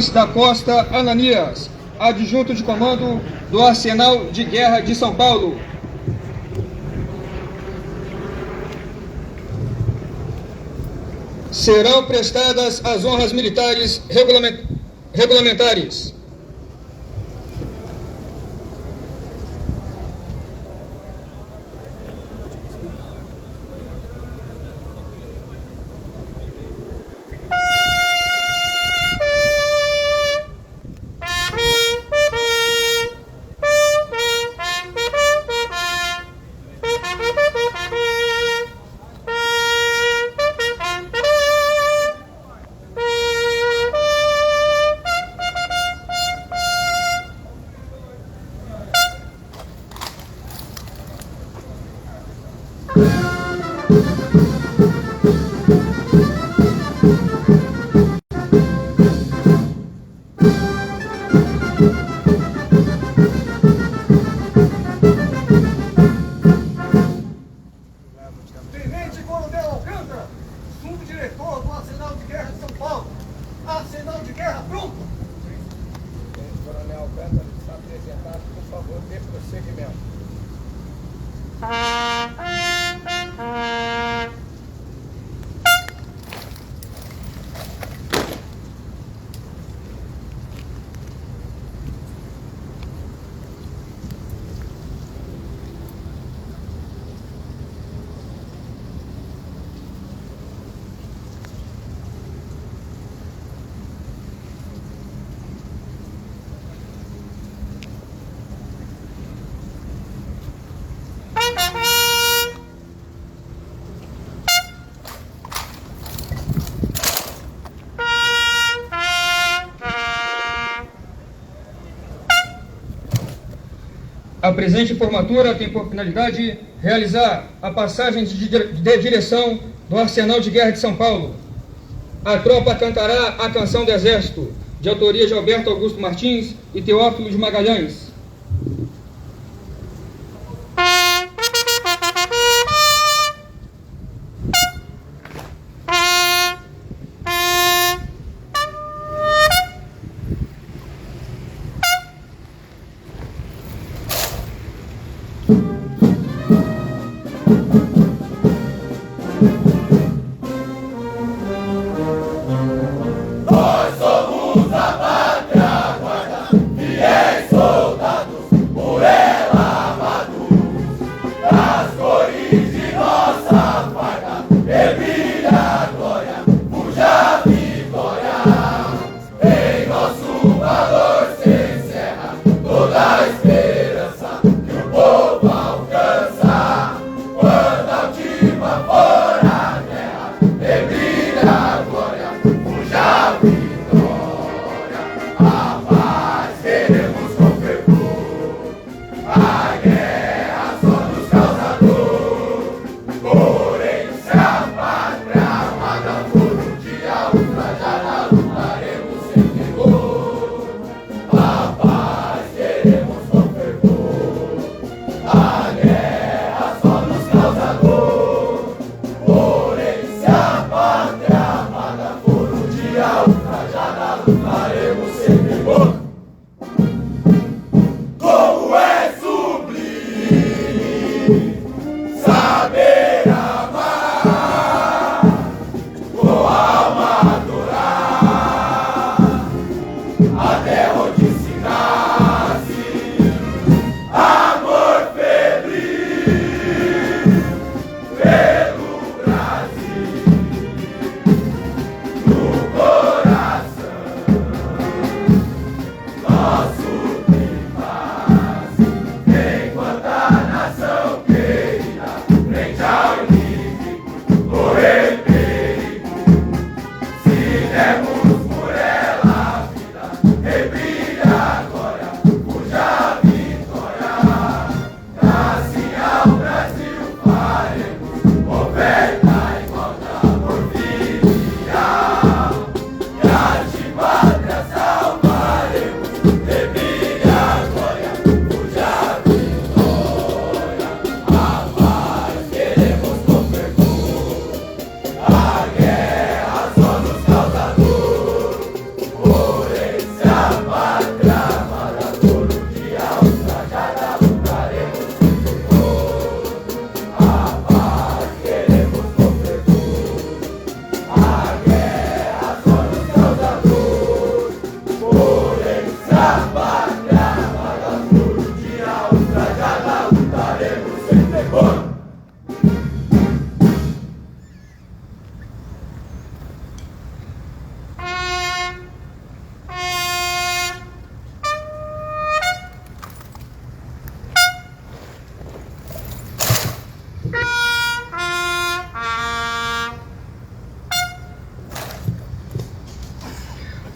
da Costa Ananias, adjunto de comando do Arsenal de Guerra de São Paulo. Serão prestadas as honras militares regulamentares. Tenente Coronel Alcântara, subdiretor do Arsenal de Guerra de São Paulo. Arsenal de Guerra pronto! Tenente Coronel Alcântara está apresentado, por favor, dê prosseguimento. A presente formatura tem por finalidade realizar a passagem de direção do Arsenal de Guerra de São Paulo. A tropa cantará a Canção do Exército, de autoria de Alberto Augusto Martins e Teófilo de Magalhães. Demos por ela a vida,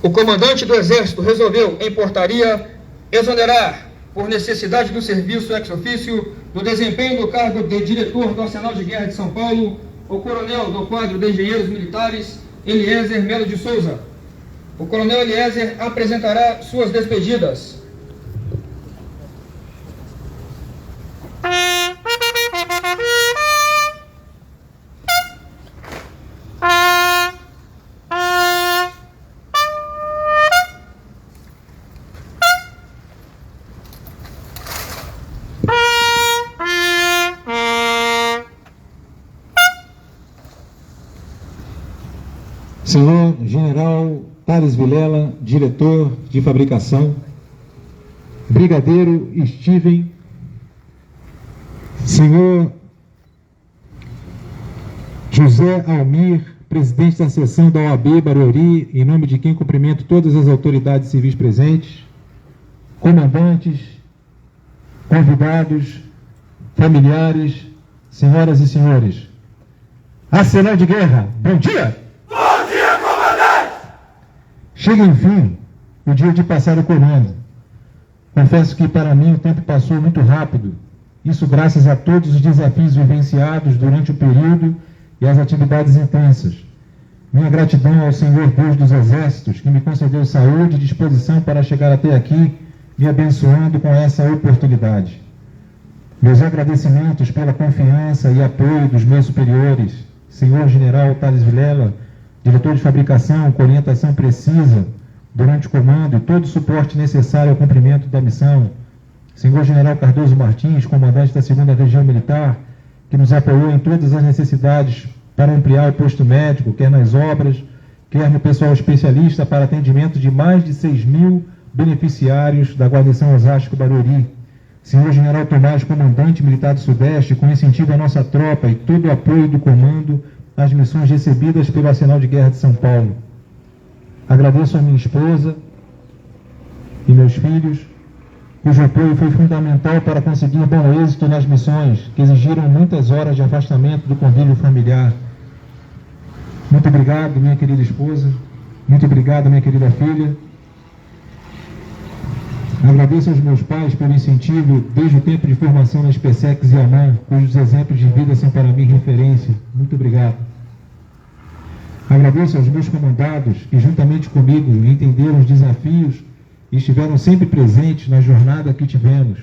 o comandante do Exército resolveu, em portaria, exonerar, por necessidade do serviço ex officio, do desempenho do cargo de diretor do Arsenal de Guerra de São Paulo, o coronel do quadro de engenheiros militares, Eliezer Melo de Souza. O coronel Eliezer apresentará suas despedidas. Senhor General Thales Vilela, diretor de fabricação, Brigadeiro Steven, Senhor José Almir, presidente da seção da OAB Barueri, em nome de quem cumprimento todas as autoridades civis presentes, comandantes, convidados, familiares, senhoras e senhores. Arsenal de Guerra, bom dia! Chega, enfim, o dia de passar o comando. Confesso que, para mim, o tempo passou muito rápido. Isso graças a todos os desafios vivenciados durante o período e as atividades intensas. Minha gratidão ao Senhor Deus dos Exércitos, que me concedeu saúde e disposição para chegar até aqui, me abençoando com essa oportunidade. Meus agradecimentos pela confiança e apoio dos meus superiores, Senhor General Thales Vilela, diretor de fabricação, com orientação precisa durante o comando e todo o suporte necessário ao cumprimento da missão. Senhor General Cardoso Martins, comandante da 2ª Região Militar, que nos apoiou em todas as necessidades para ampliar o posto médico, quer nas obras, quer no pessoal especialista para atendimento de mais de 6.000 beneficiários da guarnição Osasco Barueri. Senhor General Tomás, comandante militar do Sudeste, com incentivo à nossa tropa e todo o apoio do comando as missões recebidas pelo Arsenal de Guerra de São Paulo. Agradeço a minha esposa e meus filhos, cujo apoio foi fundamental para conseguir bom êxito nas missões, que exigiram muitas horas de afastamento do convívio familiar. Muito obrigado, minha querida esposa. Muito obrigado, minha querida filha. Agradeço aos meus pais pelo incentivo desde o tempo de formação na SPSEX e AMAN, cujos exemplos de vida são para mim referência. Muito obrigado. Agradeço aos meus comandados que, juntamente comigo, entenderam os desafios e estiveram sempre presentes na jornada que tivemos.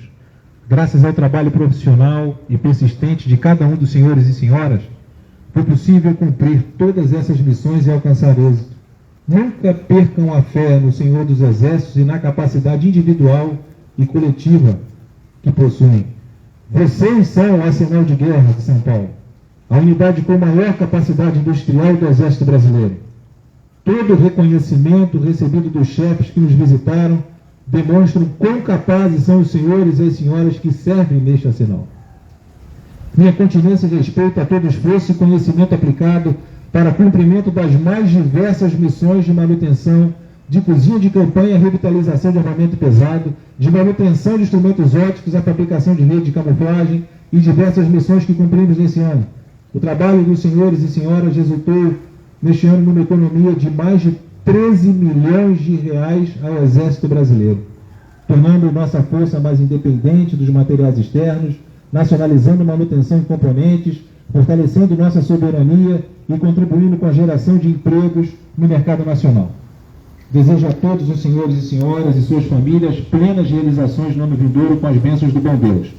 Graças ao trabalho profissional e persistente de cada um dos senhores e senhoras, foi possível cumprir todas essas missões e alcançar êxito. Nunca percam a fé no Senhor dos Exércitos e na capacidade individual e coletiva que possuem. Vocês são o Arsenal de Guerra de São Paulo, a unidade com maior capacidade industrial do Exército Brasileiro. Todo o reconhecimento recebido dos chefes que nos visitaram demonstram quão capazes são os senhores e as senhoras que servem neste arsenal. Minha continência e respeito a todo esforço e conhecimento aplicado para cumprimento das mais diversas missões de manutenção, de cozinha de campanha, revitalização de armamento pesado, de manutenção de instrumentos ópticos, a fabricação de rede de camuflagem e diversas missões que cumprimos nesse ano. O trabalho dos senhores e senhoras resultou neste ano numa economia de mais de 13 milhões de reais ao Exército Brasileiro, tornando nossa força mais independente dos materiais externos, nacionalizando manutenção de componentes, fortalecendo nossa soberania e contribuindo com a geração de empregos no mercado nacional. Desejo a todos os senhores e senhoras e suas famílias plenas realizações no ano vindouro com as bênçãos do bom Deus.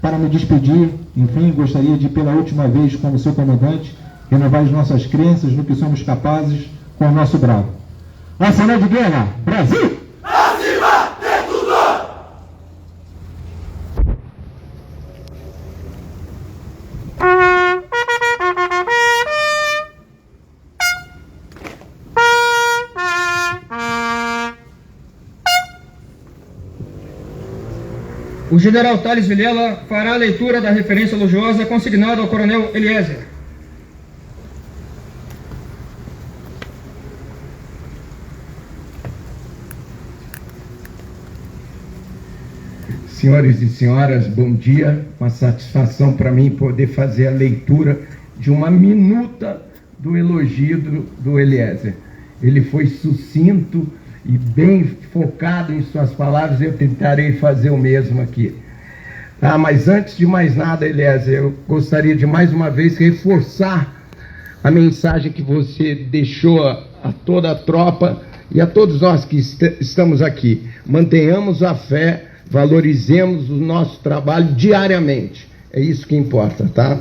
Para me despedir, enfim, gostaria de, pela última vez como seu comandante, renovar as nossas crenças no que somos capazes com o nosso bravo. Arsenal de Guerra, Brasil! Acima de tudo! O general Thales Vilela fará a leitura da referência elogiosa consignada ao coronel Eliezer. Senhores e senhoras, bom dia. Uma satisfação para mim poder fazer a leitura de uma minuta do elogio do Eliezer. ele foi sucinto e bem focado em suas palavras, eu tentarei fazer o mesmo aqui. Ah, mas antes de mais nada, Eliezer, eu gostaria de mais uma vez reforçar a mensagem que você deixou a toda a tropa e a todos nós que estamos aqui. Mantenhamos a fé, valorizemos o nosso trabalho diariamente. É isso que importa, tá?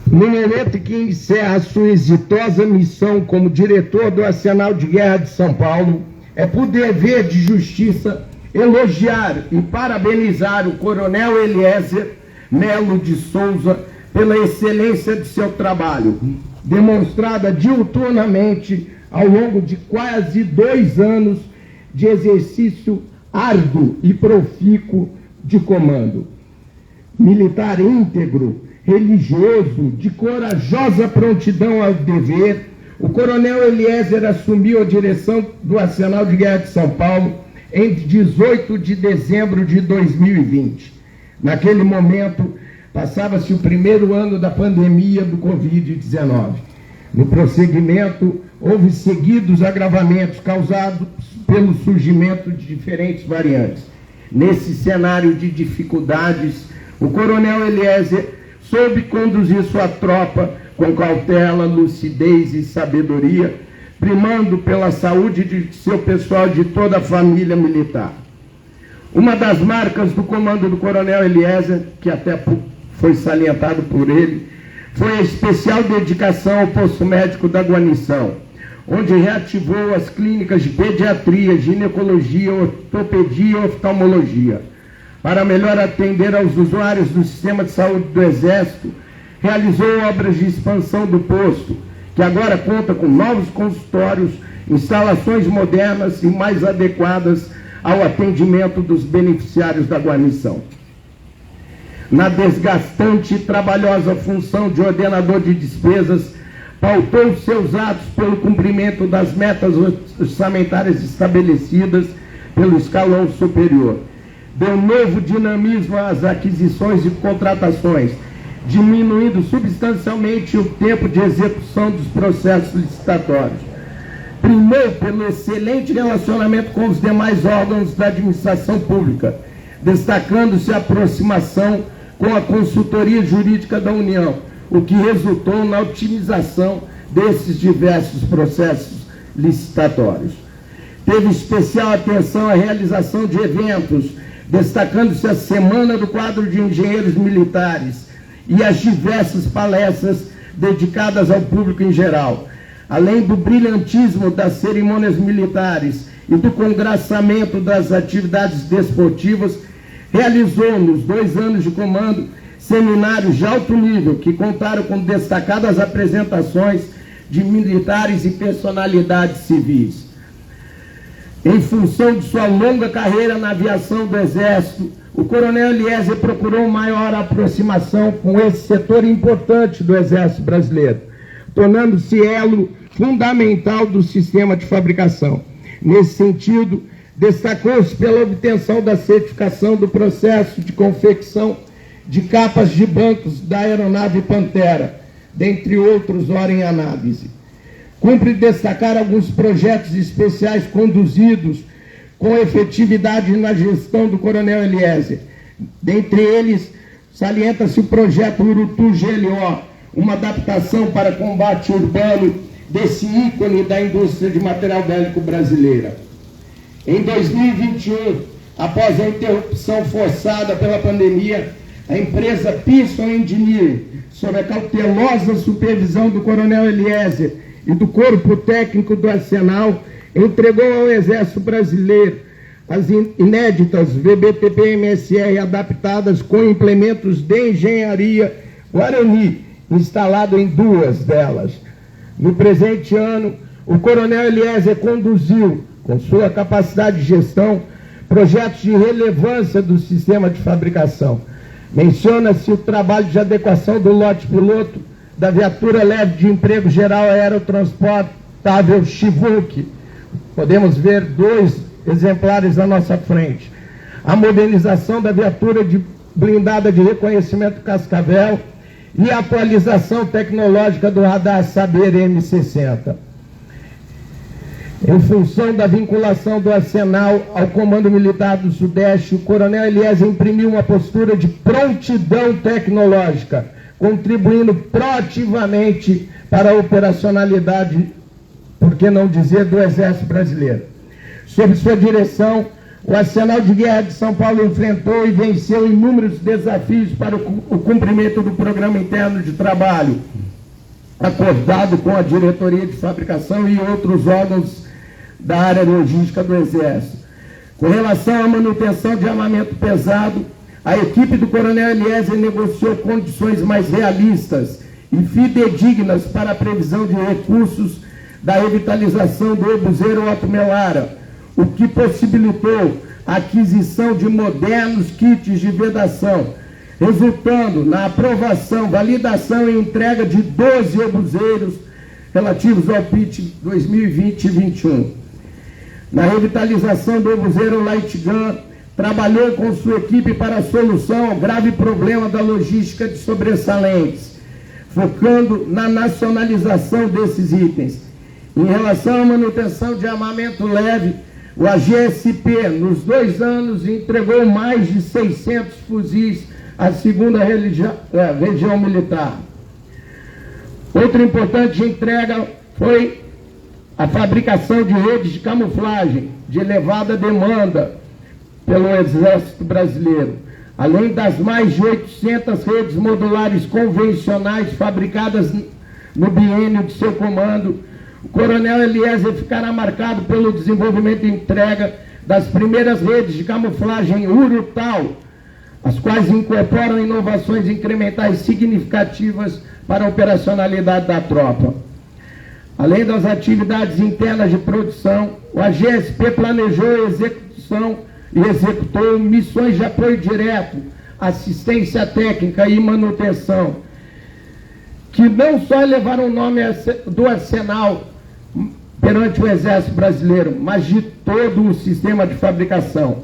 No momento que encerra a sua exitosa missão como diretor do Arsenal de Guerra de São Paulo, é por dever de justiça elogiar e parabenizar o Coronel Eliezer Melo de Souza pela excelência de seu trabalho, demonstrada diuturnamente ao longo de quase 2 anos de exercício árduo e profícuo de comando. Militar íntegro, religioso, de corajosa prontidão ao dever, o Coronel Eliezer assumiu a direção do Arsenal de Guerra de São Paulo em 18 de dezembro de 2020. Naquele momento, passava-se o primeiro ano da pandemia do Covid-19. No prosseguimento, houve seguidos agravamentos causados pelo surgimento de diferentes variantes. Nesse cenário de dificuldades, o Coronel Eliezer soube conduzir sua tropa com cautela, lucidez e sabedoria, primando pela saúde de seu pessoal e de toda a família militar. Uma das marcas do comando do Coronel Eliezer, que até foi salientado por ele, foi a especial dedicação ao posto médico da guarnição, onde reativou as clínicas de pediatria, ginecologia, ortopedia e oftalmologia. Para melhor atender aos usuários do sistema de saúde do Exército, realizou obras de expansão do posto, que agora conta com novos consultórios, instalações modernas e mais adequadas ao atendimento dos beneficiários da guarnição. Na desgastante e trabalhosa função de ordenador de despesas, pautou seus atos pelo cumprimento das metas orçamentárias estabelecidas pelo escalão superior. Deu novo dinamismo às aquisições e contratações, diminuindo substancialmente o tempo de execução dos processos licitatórios. Primou pelo excelente relacionamento com os demais órgãos da administração pública, destacando-se a aproximação com a consultoria jurídica da União, o que resultou na otimização desses diversos processos licitatórios. Teve especial atenção à realização de eventos, destacando-se a Semana do Quadro de Engenheiros Militares e as diversas palestras dedicadas ao público em geral. Além do brilhantismo das cerimônias militares e do congraçamento das atividades desportivas, realizou nos 2 anos de comando seminários de alto nível que contaram com destacadas apresentações de militares e personalidades civis. Em função de sua longa carreira na aviação do Exército, o Coronel Eliezer procurou maior aproximação com esse setor importante do Exército brasileiro, tornando-se elo fundamental do sistema de fabricação. Nesse sentido, destacou-se pela obtenção da certificação do processo de confecção de capas de bancos da aeronave Pantera, dentre outros ora em análise. Cumpre destacar alguns projetos especiais conduzidos com efetividade na gestão do Coronel Eliezer. Dentre eles, salienta-se o projeto Urutu GLO, uma adaptação para combate urbano desse ícone da indústria de material bélico brasileira. Em 2021, após a interrupção forçada pela pandemia, a empresa Pearson Engineering, sob a cautelosa supervisão do Coronel Eliezer e do Corpo Técnico do Arsenal, entregou ao Exército Brasileiro as inéditas VBTP-MSR adaptadas com implementos de engenharia Guarani, instalado em 2 delas. No presente ano, o Coronel Eliezer conduziu, com sua capacidade de gestão, projetos de relevância do sistema de fabricação. Menciona-se o trabalho de adequação do lote piloto da viatura leve de emprego geral aerotransportável Chinook. Podemos ver 2 exemplares à nossa frente. A modernização da viatura blindada de reconhecimento Cascavel e a atualização tecnológica do radar Saber M60. Em função da vinculação do Arsenal ao Comando Militar do Sudeste, o Coronel Eliezer imprimiu uma postura de prontidão tecnológica, contribuindo proativamente para a operacionalidade, por que não dizer, do Exército Brasileiro. Sob sua direção, o Arsenal de Guerra de São Paulo enfrentou e venceu inúmeros desafios para o cumprimento do programa interno de trabalho, acordado com a Diretoria de Fabricação e outros órgãos da área logística do Exército. Com relação à manutenção de armamento pesado, a equipe do Coronel Eliezer negociou condições mais realistas e fidedignas para a previsão de recursos da revitalização do obuseiro Otto Melara, o que possibilitou a aquisição de modernos kits de vedação, resultando na aprovação, validação e entrega de 12 obuseiros relativos ao PIT 2020 e 2021. Na revitalização do obuseiro Light Gun, trabalhou com sua equipe para a solução ao grave problema da logística de sobressalentes, focando na nacionalização desses itens. Em relação à manutenção de armamento leve, o AGSP, nos 2 anos, entregou mais de 600 fuzis à 2ª Região Militar. Outra importante entrega foi a fabricação de redes de camuflagem de elevada demanda pelo Exército Brasileiro, além das mais de 800 redes modulares convencionais fabricadas no biênio de seu comando. O Coronel Eliezer ficará marcado pelo desenvolvimento e entrega das primeiras redes de camuflagem Urutau, as quais incorporam inovações incrementais significativas para a operacionalidade da tropa. Além das atividades internas de produção, o AGSP planejou a execução e executou missões de apoio direto, assistência técnica e manutenção, que não só elevaram o nome do Arsenal perante o Exército Brasileiro, mas de todo o sistema de fabricação.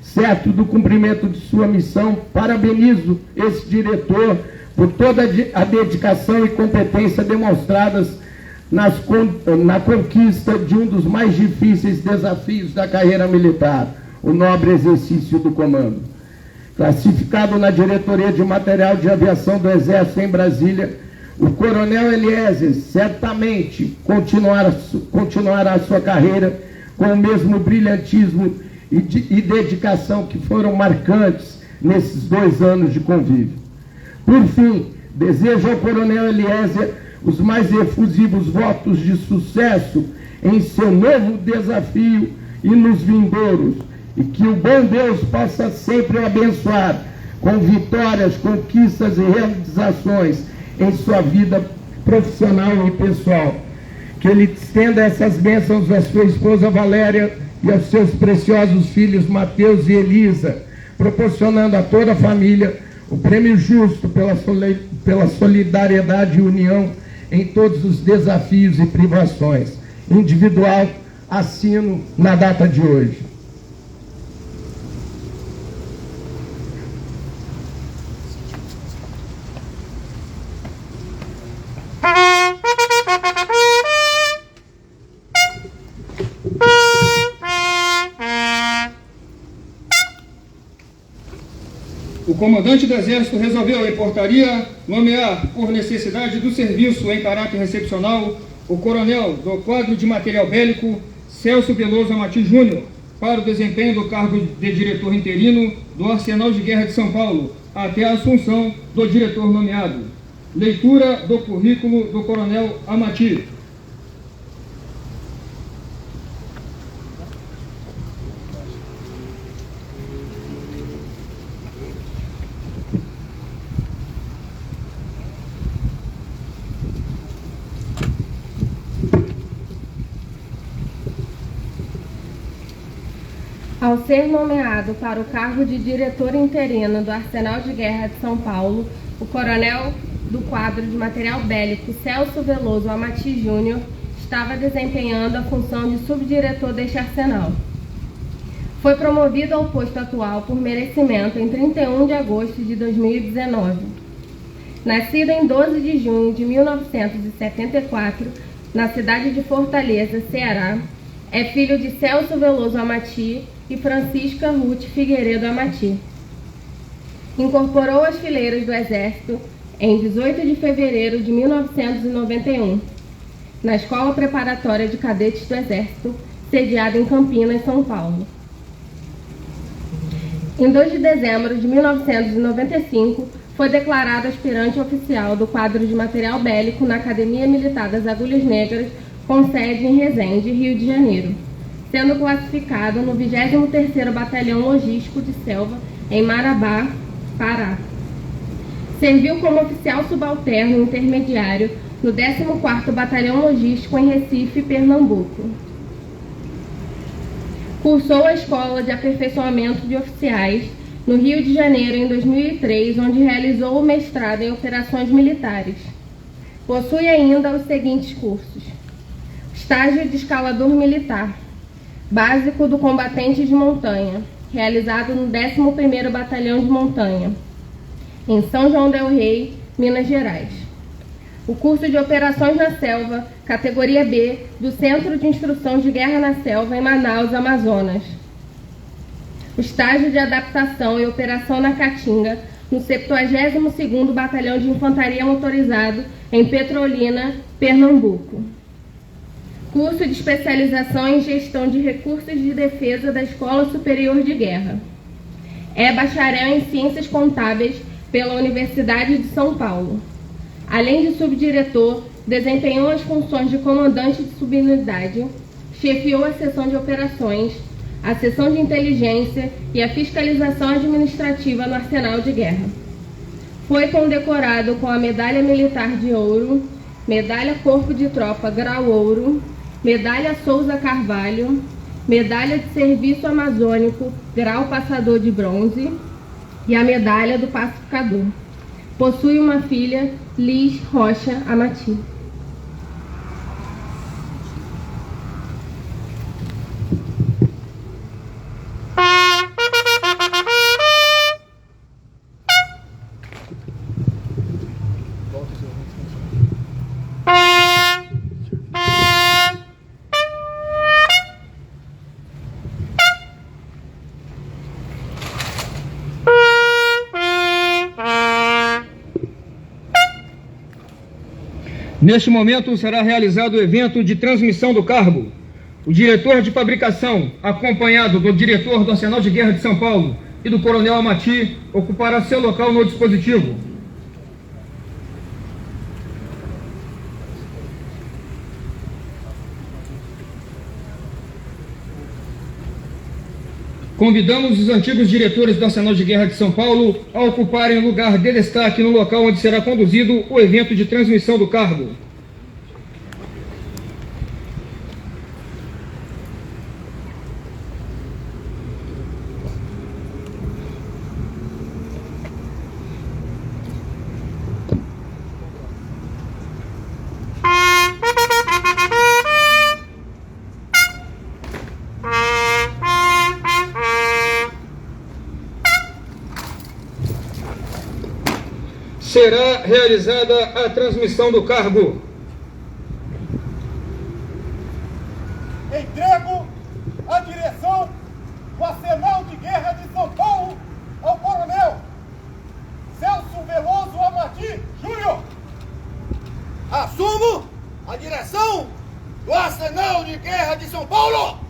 Certo do cumprimento de sua missão, parabenizo esse diretor por toda a dedicação e competência demonstradas na conquista de um dos mais difíceis desafios da carreira militar, o nobre exercício do comando. Classificado na Diretoria de Material de Aviação do Exército em Brasília, o Coronel Eliezer certamente continuará sua carreira com o mesmo brilhantismo e dedicação que foram marcantes nesses 2 anos de convívio. Por fim, desejo ao Coronel Eliezer os mais efusivos votos de sucesso em seu novo desafio e nos vindouros, e que o bom Deus possa sempre o abençoar com vitórias, conquistas e realizações em sua vida profissional e pessoal. Que ele estenda essas bênçãos à sua esposa Valéria e aos seus preciosos filhos Mateus e Elisa, proporcionando a toda a família o prêmio justo pela solidariedade e união em todos os desafios e privações. Individual, assino na data de hoje. O comandante do Exército resolveu, em portaria, nomear, por necessidade do serviço em caráter recepcional, o coronel do quadro de material bélico, Celso Veloso Amati Júnior, para o desempenho do cargo de diretor interino do Arsenal de Guerra de São Paulo, até a assunção do diretor nomeado. Leitura do currículo do coronel Amati. Ao ser nomeado para o cargo de diretor interino do Arsenal de Guerra de São Paulo, o coronel do quadro de material bélico Celso Veloso Amati Júnior estava desempenhando a função de subdiretor deste arsenal. Foi promovido ao posto atual por merecimento em 31 de agosto de 2019. Nascido em 12 de junho de 1974, na cidade de Fortaleza, Ceará, É filho de Celso Veloso Amati e Francisca Ruth Figueiredo Amati. Incorporou as fileiras do Exército em 18 de fevereiro de 1991, na Escola Preparatória de Cadetes do Exército, sediada em Campinas, São Paulo. Em 2 de dezembro de 1995, foi declarado aspirante oficial do quadro de material bélico na Academia Militar das Agulhas Negras, com sede em Resende, Rio de Janeiro, sendo classificado no 23º Batalhão Logístico de Selva, em Marabá, Pará. Serviu como oficial subalterno intermediário no 14º Batalhão Logístico em Recife, Pernambuco. Cursou a Escola de Aperfeiçoamento de Oficiais no Rio de Janeiro em 2003, onde realizou o mestrado em Operações Militares. Possui ainda os seguintes cursos: estágio de escalador militar, básico do combatente de montanha, realizado no 11º Batalhão de Montanha, em São João del Rei, Minas Gerais. O curso de Operações na Selva, categoria B, do Centro de Instrução de Guerra na Selva, em Manaus, Amazonas. O estágio de adaptação e operação na Caatinga, no 72º Batalhão de Infantaria Motorizado, em Petrolina, Pernambuco. Curso de especialização em Gestão de Recursos de Defesa da Escola Superior de Guerra. É bacharel em Ciências Contábeis pela Universidade de São Paulo. Além de subdiretor, desempenhou as funções de comandante de subunidade, chefiou a seção de operações, a seção de inteligência e a fiscalização administrativa no Arsenal de Guerra. Foi condecorado com a Medalha Militar de Ouro, Medalha Corpo de Tropa Grau Ouro, Medalha Souza Carvalho, Medalha de Serviço Amazônico Grau Passador de Bronze e a Medalha do Pacificador. Possui uma filha, Liz Rocha Amati. Neste momento será realizado o evento de transmissão do cargo. O diretor de fabricação, acompanhado do diretor do Arsenal de Guerra de São Paulo e do coronel Amati, ocupará seu local no dispositivo. Convidamos os antigos diretores do Arsenal de Guerra de São Paulo a ocuparem lugar de destaque no local onde será conduzido o evento de transmissão do cargo. Será realizada a transmissão do cargo. Entrego a direção do Arsenal de Guerra de São Paulo ao coronel Celso Veloso Amati Júnior. Assumo a direção do Arsenal de Guerra de São Paulo.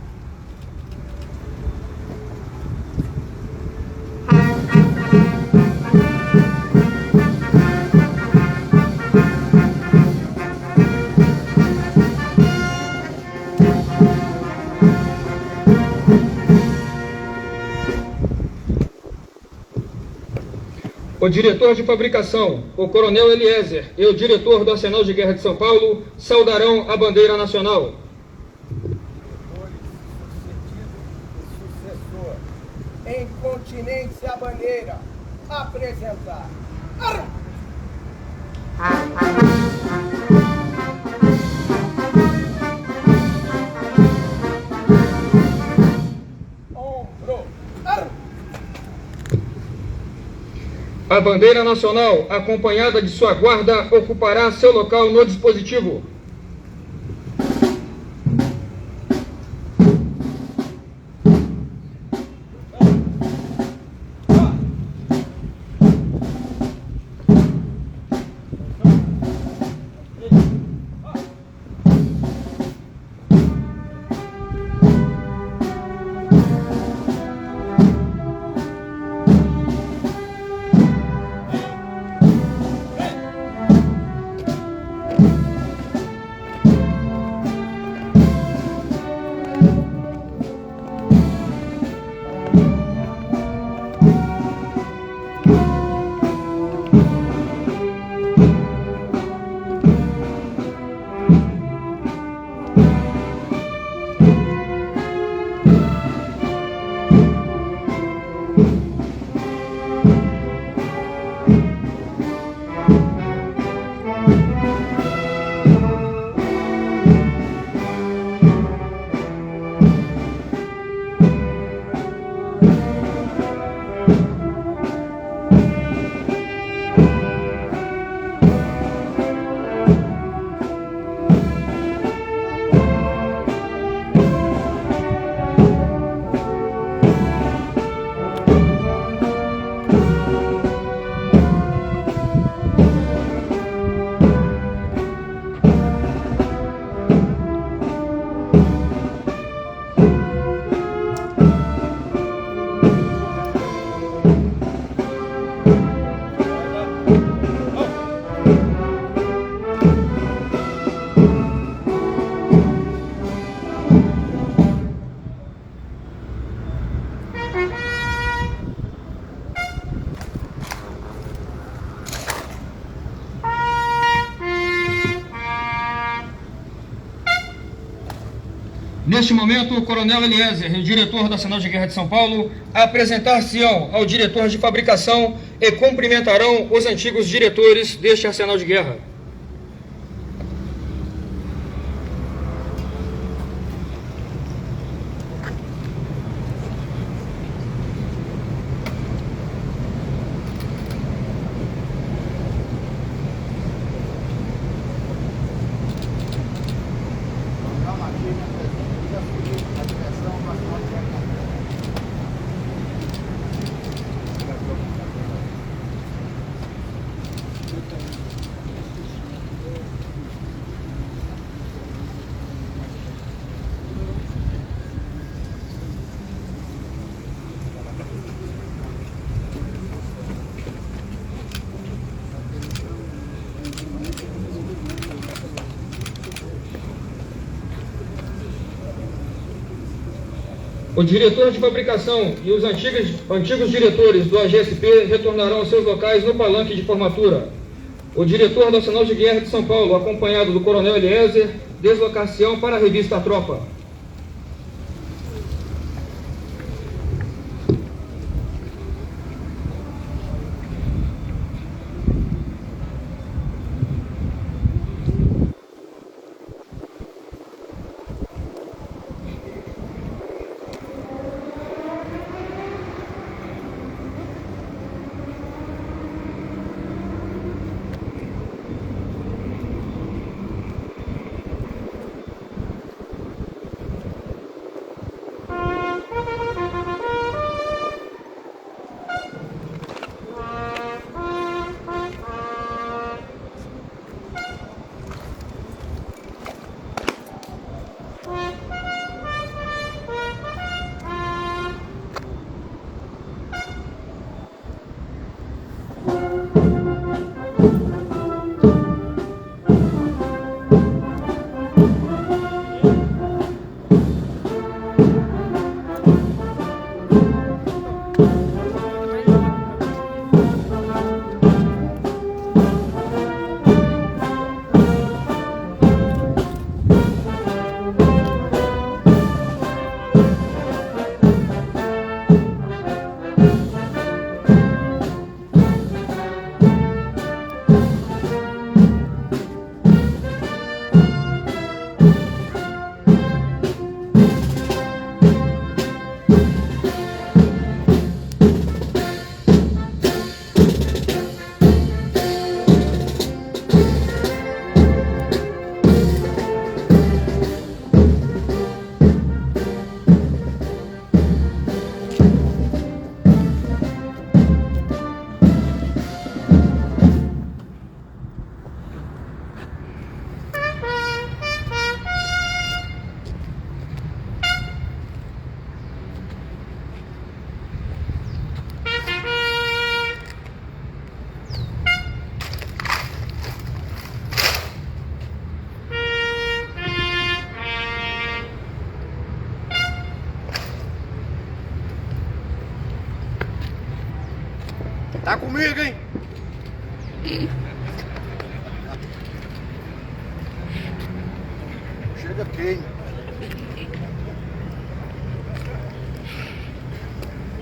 O diretor de fabricação, o coronel Eliezer, e o diretor do Arsenal de Guerra de São Paulo saudarão a bandeira nacional. Sucessor, em continência à bandeira, apresentar. Ombro. A bandeira nacional, acompanhada de sua guarda, ocupará seu local no dispositivo. Neste momento, o Coronel Eliezer, diretor do Arsenal de Guerra de São Paulo, apresentar-se-ão ao diretor de fabricação e cumprimentarão os antigos diretores deste Arsenal de Guerra. O diretor de fabricação e os antigos diretores do AGSP retornarão aos seus locais no palanque de formatura. O diretor do Arsenal de Guerra de São Paulo, acompanhado do Coronel Eliezer, deslocar-se-ão para a revista A Tropa. Tá comigo, hein? Chega aqui, hein?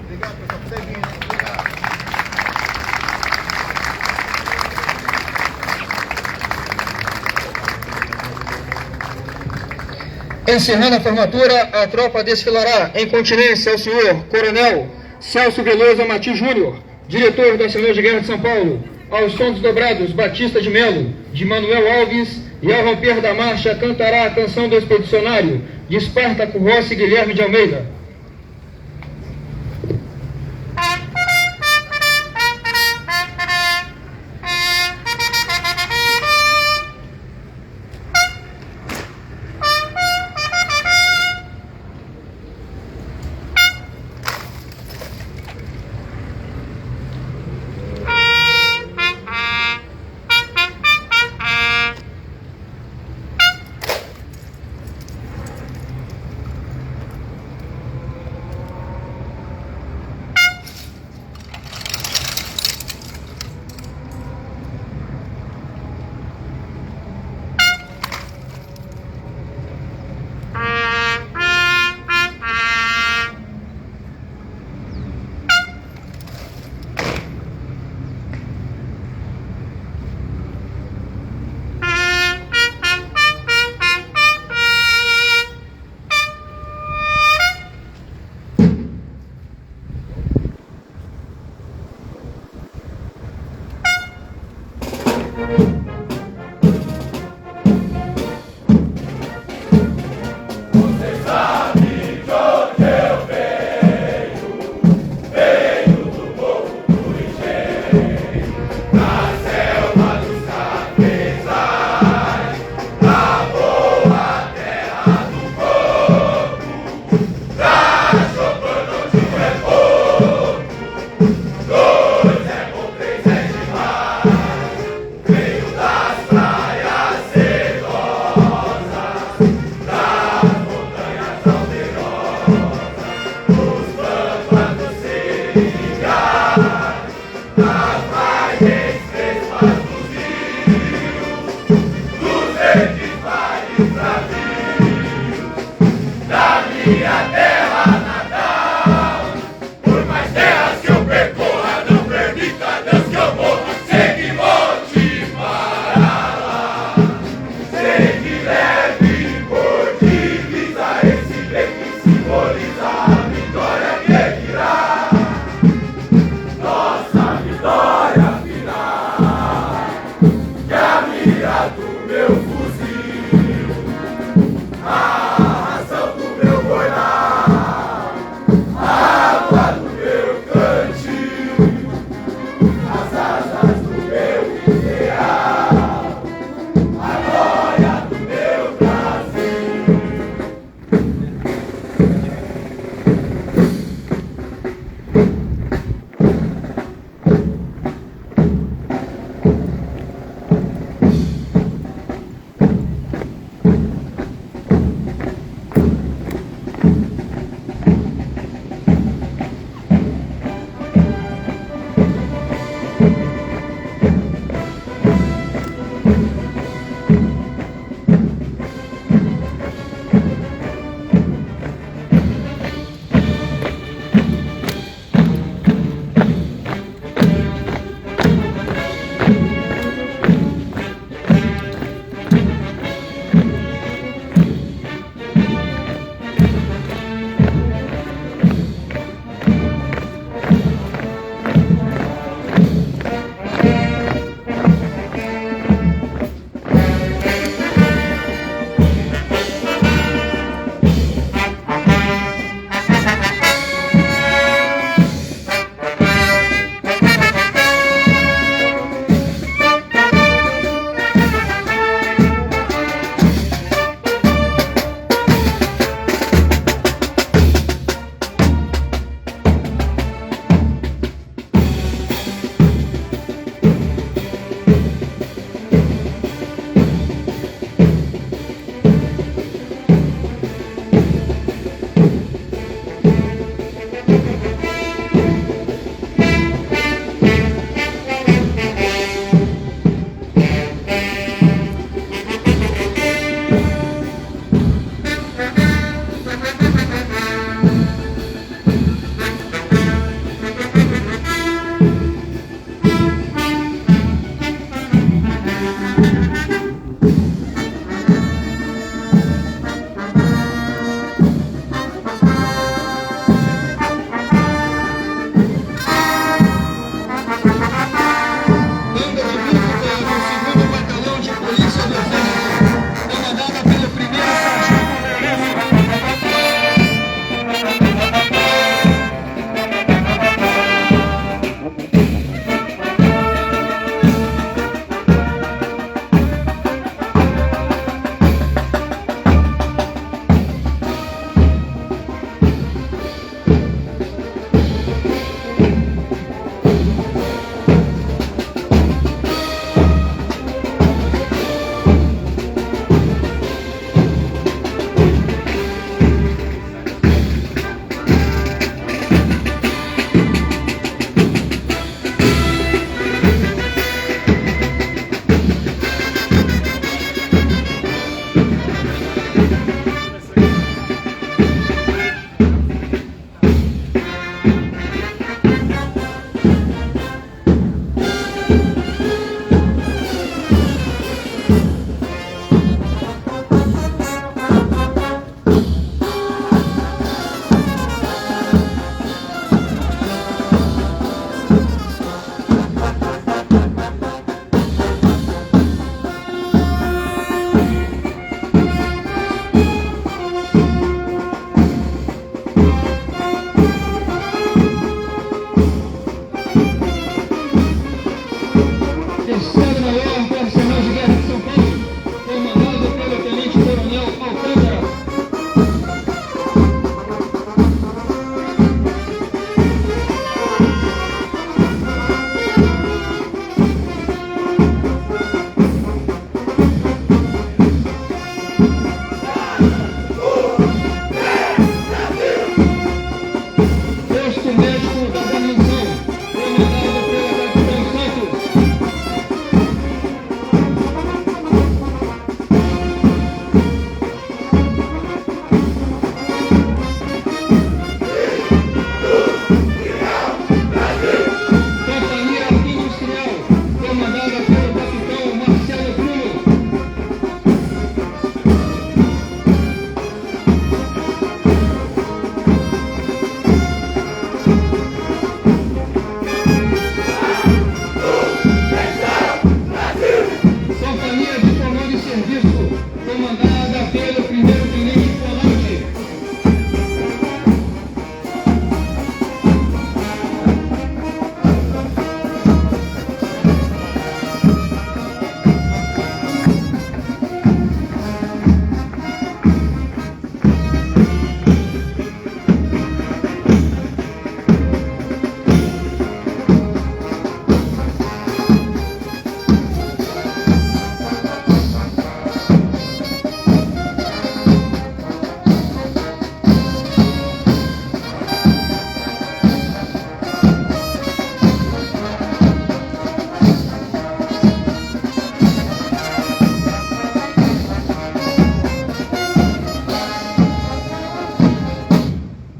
Obrigado, pessoal, por ter vindo, hein? Obrigado. Encerrando a formatura, a tropa desfilará em continência ao senhor Coronel Celso Veloso Amati Júnior, diretor do Arsenal de Guerra de São Paulo, aos sons dobrados Batista de Melo, de Manuel Alves, e ao romper da marcha cantará a canção do expedicionário de Espartaco Rossi Guilherme de Almeida.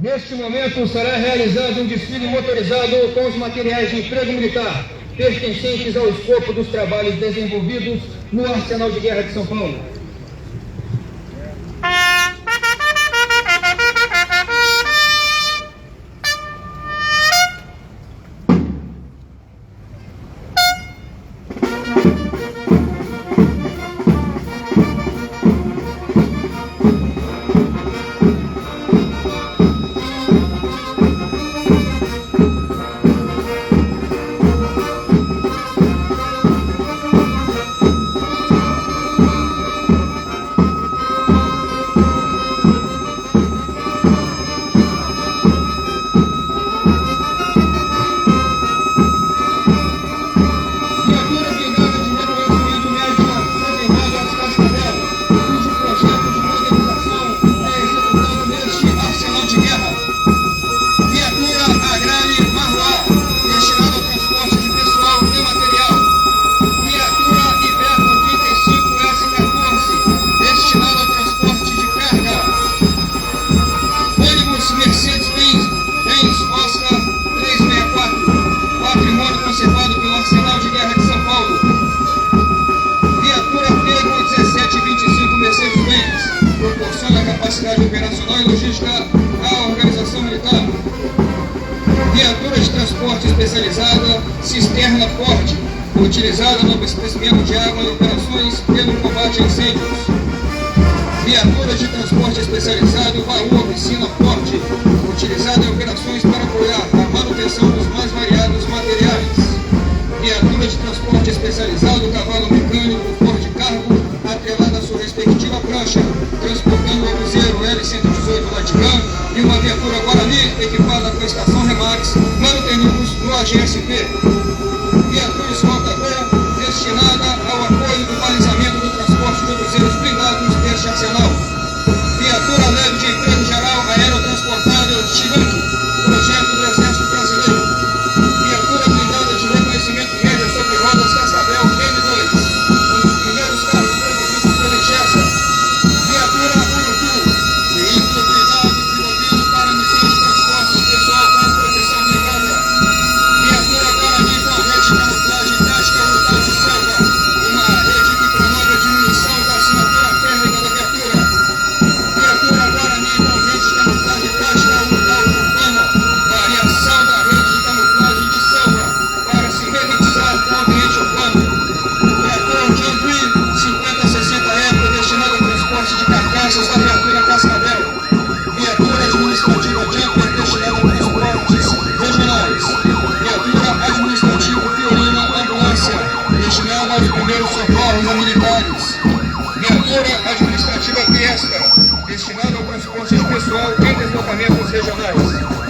Neste momento será realizado um desfile motorizado com os materiais de emprego militar pertencentes ao escopo dos trabalhos desenvolvidos no Arsenal de Guerra de São Paulo. Conservado pelo Arsenal de Guerra de São Paulo. Viatura Fiat 1725 Mercedes-Benz proporciona capacidade operacional e logística à organização militar. Viatura de transporte especializada Cisterna Ford, utilizada no abastecimento de água em operações pelo combate a incêndios. Viatura de transporte especializado Baú Oficina Ford, utilizada em operações para apoiar a manutenção dos mais variados materiais. Viatura de transporte especializado Cavalo Mecânico Ford Cargo, atrelada à sua respectiva prancha, transportando o cruzeiro L-118 Latigam e uma viatura Guarani equipada com estação Remax, manutenidos no AGSP. Viatura Escolta B, destinada ao apoio do balizamento do transporte de cruzeiros blindados deste arsenal. Viatura leve de emprego geral aerotransportável Chirangue, projeto do Exército Brasileiro. Viatura blindada de reconhecimento médio sobre rodas Cascavel M2, um dos primeiros carros produzidos pela Ingesa. Viatura Urutu, veículo blindado desenvolvido para missão de transporte pessoal com proteção blindada. Viatura Guarani com rede de camuflagem tática rural de selva, uma rede que promove a diminuição da assinatura térmica da viatura. Viatura Guarani com rede de camuflagem tática rural urbana, variação da rede de camuflagem de selva para se remixar com o ambiente urbano. Viatura John Green 5060E, destinado ao transporte de carcaças da viatura Cascavel. Viatura administrativa Jumper, destinada a transportes regionais. Viatura administrativa Fiorina Ambulância, destinada aos primeiros socorros a militares. Viatura administrativa Fiesta, destinada ao transporte de pessoal em deslocamentos regionais.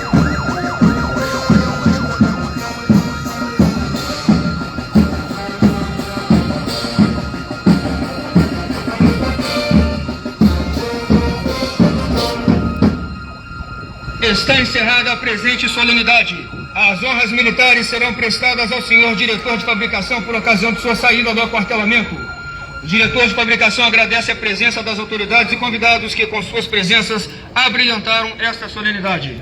Está encerrada a presente solenidade. As honras militares serão prestadas ao senhor diretor de fabricação por ocasião de sua saída do aquartelamento. O diretor de fabricação agradece a presença das autoridades e convidados que, com suas presenças, abrilhantaram esta solenidade.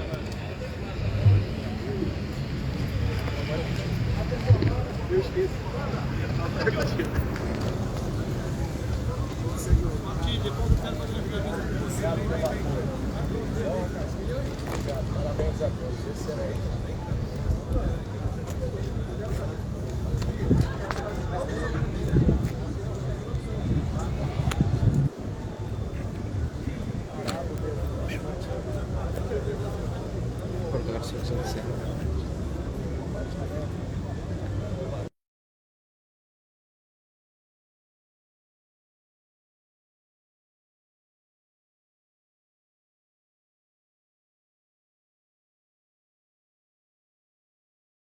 Aqui, depois do tempo,